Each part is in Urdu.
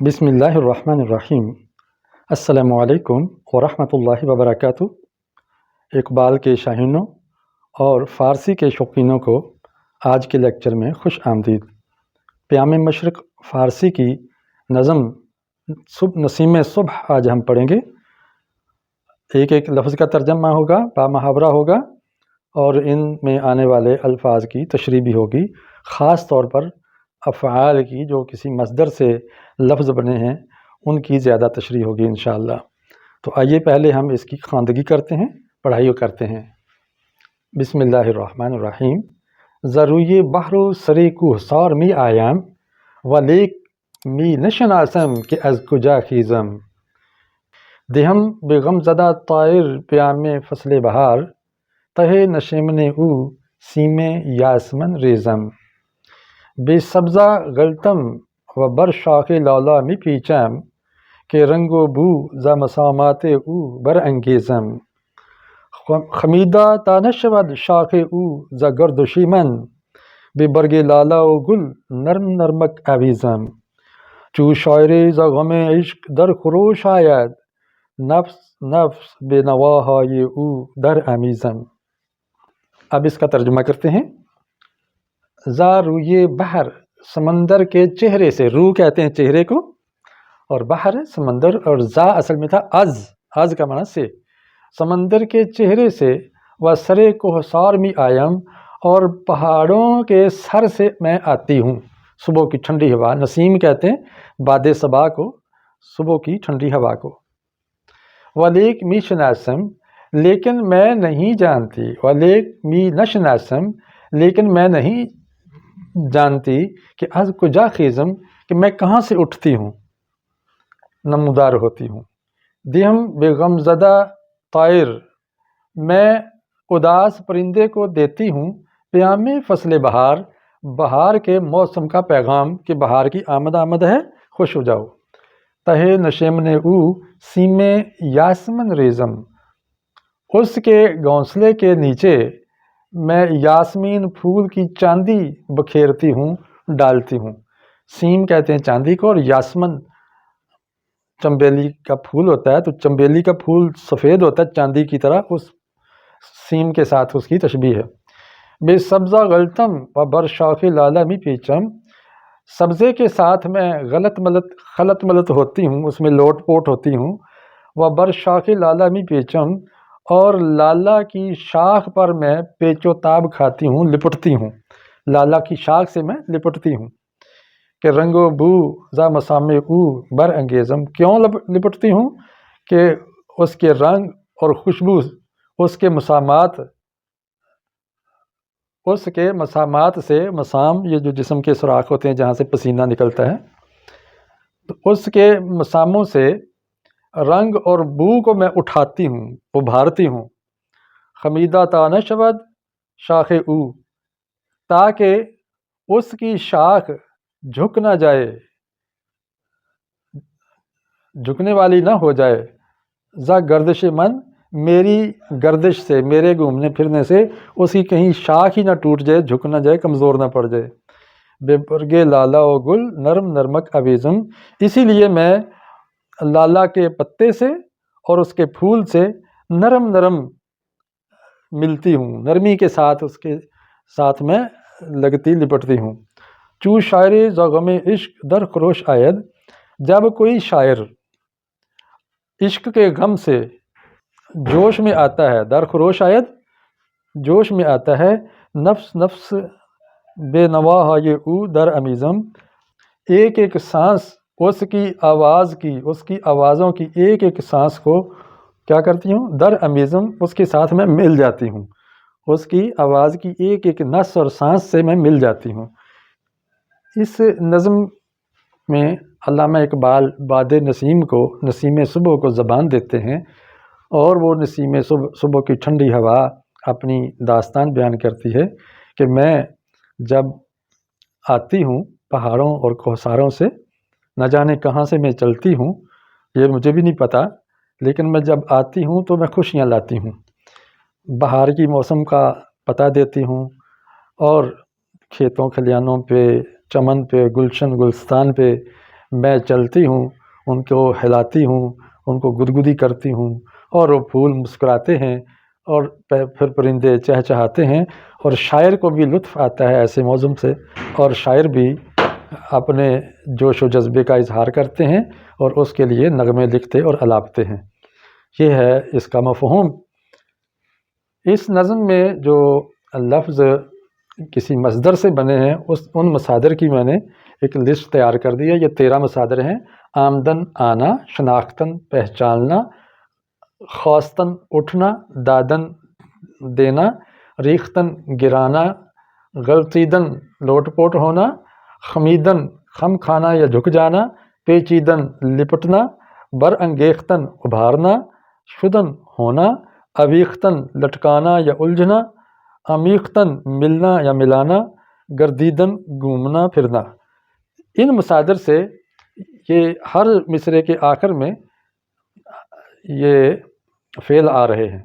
بسم اللہ الرحمن الرحیم۔ السلام علیکم ورحمۃ اللہ وبرکاتہ۔ اقبال کے شاہینوں اور فارسی کے شوقینوں کو آج کے لیکچر میں خوش آمدید۔ پیام مشرق فارسی کی نظم نسیم صبح آج ہم پڑھیں گے۔ ایک ایک لفظ کا ترجمہ ہوگا، با محاورہ ہوگا، اور ان میں آنے والے الفاظ کی تشریح بھی ہوگی، خاص طور پر افعال کی جو کسی مصدر سے لفظ بنے ہیں ان کی زیادہ تشریح ہوگی انشاءاللہ۔ تو آئیے پہلے ہم اس کی خواندگی کرتے ہیں، پڑھائی کرتے ہیں۔ بسم اللہ الرحمن الرحیم۔ ضروی بحر و سری کوہ سار می آیم ولیک می نشناسم کہ از کجا خیزم۔ دہم بے غم زدہ طائر پیام فصل بہار تہ نشیمن او سیم یاسمن ریزم۔ بے سبزہ غلطم و بر شاخ لالا می پیچم کہ رنگ و بو ز مسامات او بر انگیزم۔ خمیدہ تا نشود شاخ او ز گرد و شیمن بے برگ لالا و گل نرم نرمک اویزم۔ چو شاعر ز غم عشق در خروش آید نفس نفس بے نواهای او در امیزم۔ اب اس کا ترجمہ کرتے ہیں۔ ذا روی بحر، سمندر کے چہرے سے، رو کہتے ہیں چہرے کو، اور بحر سمندر، اور ذا اصل میں تھا از کا معنی سے، سمندر کے چہرے سے، و سرے کوہسار می آیم، اور پہاڑوں کے سر سے میں آتی ہوں۔ صبح کی ٹھنڈی ہوا، نسیم کہتے ہیں باد صبا کو، صبح کی ٹھنڈی ہوا کو۔ ولیک می شناسم، لیکن میں نہیں جانتی، ولیک می نشناسم، لیکن میں نہیں جانتی کہ از کجا خیزم، کہ میں کہاں سے اٹھتی ہوں، نمودار ہوتی ہوں۔ دہم بے غم زدہ طائر، میں اداس پرندے کو دیتی ہوں پیام فصل بہار، بہار کے موسم کا پیغام کہ بہار کی آمد ہے، خوش ہو جاؤ۔ تہ نشیمن او سیم یاسمن ریزم، اس کے گھونسلے کے نیچے میں یاسمین پھول کی چاندی بکھیرتی ہوں، ڈالتی ہوں۔ سیم کہتے ہیں چاندی کو، اور یاسمن چمبیلی کا پھول ہوتا ہے، تو چمبیلی کا پھول سفید ہوتا ہے چاندی کی طرح، اس سیم کے ساتھ اس کی تشبیہ ہے۔ بے سبزہ غلطم و بر شاخ لالا می پیچم، سبزے کے ساتھ میں خلط ملط ہوتی ہوں، اس میں لوٹ پوٹ ہوتی ہوں۔ و بر شاخ لالا می پیچم، اور لالا کی شاخ پر میں پیچ و تاب کھاتی ہوں، لپٹتی ہوں، لالا کی شاخ سے میں لپٹتی ہوں۔ کہ رنگ و بو ذا مسامع او بر انگیزم، کیوں لپٹتی ہوں؟ کہ اس کے رنگ اور خوشبو، اس کے مسامات سے، مسام یہ جو جسم کے سوراخ ہوتے ہیں جہاں سے پسینہ نکلتا ہے، تو اس کے مساموں سے رنگ اور بو کو میں اٹھاتی ہوں، ابھارتی ہوں۔ خمیدہ تا نشود شاخ او، تاکہ اس کی شاخ جھک نہ جائے، جھکنے والی نہ ہو جائے۔ ذا گردش من، میری گردش سے، میرے گھومنے پھرنے سے اس کی کہیں شاخ ہی نہ ٹوٹ جائے، جھک نہ جائے، کمزور نہ پڑ جائے۔ بے برگے لالا و گل نرم نرمک اویزم، اسی لیے میں لالا کے پتے سے اور اس کے پھول سے نرم نرم ملتی ہوں، نرمی کے ساتھ اس کے ساتھ میں لگتی لپٹتی ہوں۔ چو شاعر ز غم عشق در خروش آید، جب کوئی شاعر عشق کے غم سے جوش میں آتا ہے، در خروش آید جوش میں آتا ہے، نفس نفس بے نواهای او در امیزم، ایک ایک سانس اس کی آواز کی، اس کی آوازوں کی ایک ایک سانس کو کیا کرتی ہوں؟ در امیزم، اس کے ساتھ میں مل جاتی ہوں، اس کی آواز کی ایک ایک نس اور سانس سے میں مل جاتی ہوں۔ اس نظم میں علامہ اقبال باد نسیم کو، نسیم صبح کو زبان دیتے ہیں، اور وہ نسیم صبح کی ٹھنڈی ہوا اپنی داستان بیان کرتی ہے کہ میں جب آتی ہوں پہاڑوں اور کوہساروں سے، نہ جانے کہاں سے میں چلتی ہوں، یہ مجھے بھی نہیں پتہ، لیکن میں جب آتی ہوں تو میں خوشیاں لاتی ہوں، بہار کی موسم کا پتہ دیتی ہوں، اور کھیتوں کھلیانوں پہ، چمن پہ، گلشن گلستان پہ میں چلتی ہوں، ان کو ہلاتی ہوں، ان کو گدگدی کرتی ہوں، اور وہ پھول مسکراتے ہیں، اور پھر پرندے چہچہاتے ہیں، اور شاعر کو بھی لطف آتا ہے ایسے موسم سے، اور شاعر بھی اپنے جوش و جذبے کا اظہار کرتے ہیں اور اس کے لیے نغمے لکھتے اور الاپتے ہیں۔ یہ ہے اس کا مفہوم۔ اس نظم میں جو لفظ کسی مصدر سے بنے ہیں ان مصادر کی میں نے ایک لسٹ تیار کر دی ہے۔ یہ 13 مصادر ہیں: آمدن آنا، شناختن پہچاننا، خواستن اٹھنا، دادن دینا، ریختن گرانا، غلطیدن لوٹ پوٹ ہونا، خمیدن خم کھانا یا جھک جانا، پیچیدن لپٹنا، برانگیختن ابھارنا، شدن ہونا، اویختن لٹکانا یا الجھنا، عمیختن ملنا یا ملانا، گردیدن گھومنا پھرنا۔ ان مصادر سے یہ ہر مصرعے کے آخر میں یہ فعل آ رہے ہیں،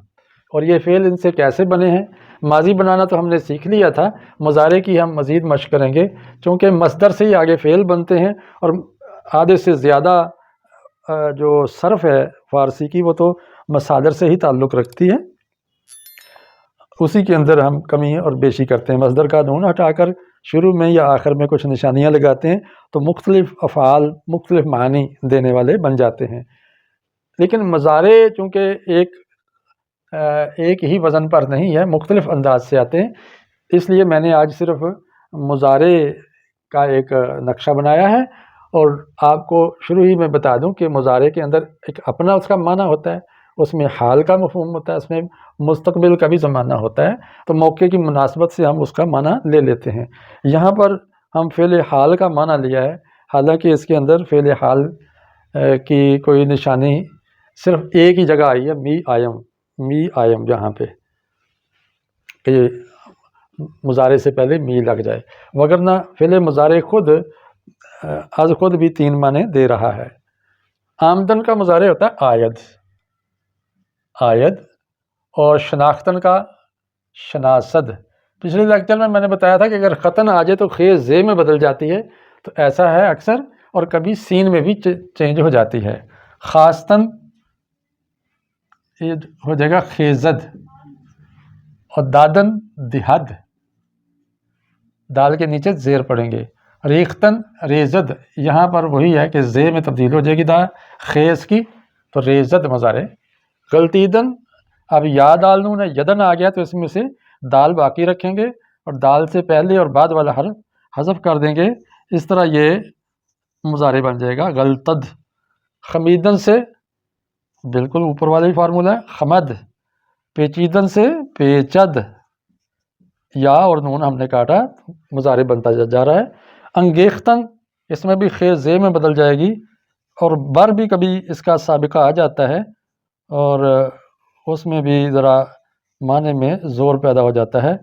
اور یہ فعل ان سے کیسے بنے ہیں؟ ماضی بنانا تو ہم نے سیکھ لیا تھا، مضارع کی ہم مزید مشق کریں گے، چونکہ مصدر سے ہی آگے فعل بنتے ہیں، اور آدھے سے زیادہ جو صرف ہے فارسی کی وہ تو مصادر سے ہی تعلق رکھتی ہے، اسی کے اندر ہم کمی اور بیشی کرتے ہیں۔ مصدر کا نون ہٹا کر شروع میں یا آخر میں کچھ نشانیاں لگاتے ہیں تو مختلف افعال مختلف معنی دینے والے بن جاتے ہیں۔ لیکن مضارع چونکہ ایک ہی وزن پر نہیں ہے، مختلف انداز سے آتے ہیں، اس لیے میں نے آج صرف مضارع کا ایک نقشہ بنایا ہے، اور آپ کو شروع ہی میں بتا دوں کہ مضارع کے اندر ایک اپنا اس کا معنی ہوتا ہے، اس میں حال کا مفہوم ہوتا ہے، اس میں مستقبل کا بھی زمانہ ہوتا ہے، تو موقع کی مناسبت سے ہم اس کا معنی لے لیتے ہیں۔ یہاں پر ہم فعل حال کا معنی لیا ہے، حالانکہ اس کے اندر فعل حال کی کوئی نشانی صرف ایک ہی جگہ آئی ہے، می آیم جہاں پہ کہ مضارع سے پہلے می لگ جائے، وگرنہ فعل مضارع خود از خود بھی 3 معنی دے رہا ہے۔ آمدن کا مضارع ہوتا ہے آید، اور شناختن کا شناسد۔ پچھلے لیکچر میں نے بتایا تھا کہ اگر خطن آ جائے تو خے زے میں بدل جاتی ہے، تو ایسا ہے اکثر، اور کبھی سین میں بھی چینج ہو جاتی ہے۔ خاصتن یہ ہو جائے گا خیزد، اور دادن دہد، دال کے نیچے زیر پڑیں گے۔ ریختن ریزد، یہاں پر وہی ہے کہ زے میں تبدیل ہو جائے گی خیز کی، تو ریزد مضارع۔ غلطیدن، اب یا دال نون ہے، یدن آ گیا تو اس میں سے دال باقی رکھیں گے اور دال سے پہلے اور بعد والا حرف حذف کر دیں گے، اس طرح یہ مضارع بن جائے گا غلطد۔ خمیدن سے بالکل اوپر والا ہی فارمولہ ہے، خمد۔ پیچیدن سے پیچد، یا اور نون ہم نے کاٹا، مضارع بنتا جا رہا ہے۔ انگیختن، اس میں بھی خیر زے میں بدل جائے گی، اور بر بھی کبھی اس کا سابقہ آ جاتا ہے، اور اس میں بھی ذرا معنی میں زور پیدا ہو جاتا ہے۔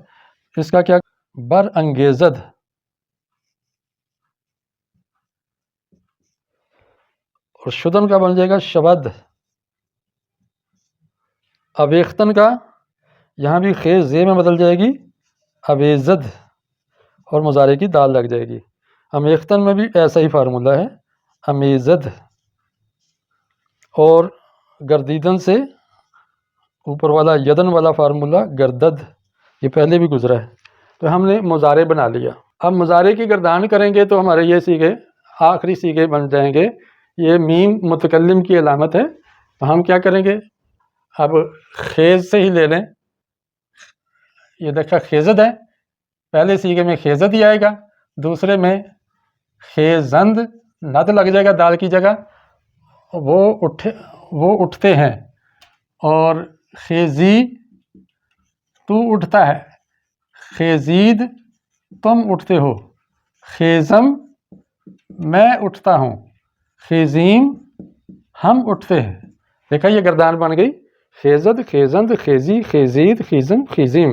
اس کا کیا؟ بر انگیزد۔ اور شدن کا بن جائے گا شبد۔ اویختن کا یہاں بھی خیر زے میں بدل جائے گی اویزد، اور مضارع کی دال لگ جائے گی۔ امیختن میں بھی ایسا ہی فارمولہ ہے، امیزد۔ اور گردیدن سے اوپر والا یدن والا فارمولہ گردد، یہ پہلے بھی گزرا ہے۔ تو ہم نے مضارع بنا لیا، اب مضارع کی گردان کریں گے تو ہمارے یہ سیغے آخری سیغے بن جائیں گے۔ یہ میم متکلم کی علامت ہے، تو ہم کیا کریں گے؟ اب خیز سے ہی لے لیں، یہ دیکھا خیزد ہے، پہلے سیغے میں خیزد ہی آئے گا، دوسرے میں خیزند ند لگ جائے گا دال کی جگہ، وہ اٹھتے ہیں، اور خیزی تو اٹھتا ہے، خیزید تم اٹھتے ہو، خیزم میں اٹھتا ہوں، خیزیم ہم اٹھتے ہیں۔ دیکھا یہ گردان بن گئی، خیزد، خیزند، خیزی، خیزید، خیزم، خیزیم۔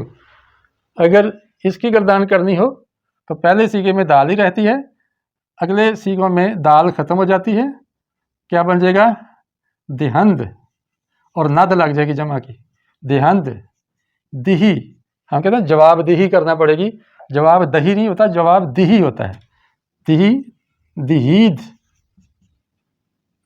اگر اس کی گردان کرنی ہو تو پہلے سیغے میں دال ہی رہتی ہے، اگلے سیغوں میں دال ختم ہو جاتی ہے، کیا بن جائے گا؟ دہند، اور ند لگ جائے گی جمع کی، دہند، دہی۔ ہم کہتے ہیں جواب دہی کرنا پڑے گی، جواب دہی نہیں ہوتا، جواب دہی ہوتا ہے، دہی، دہید،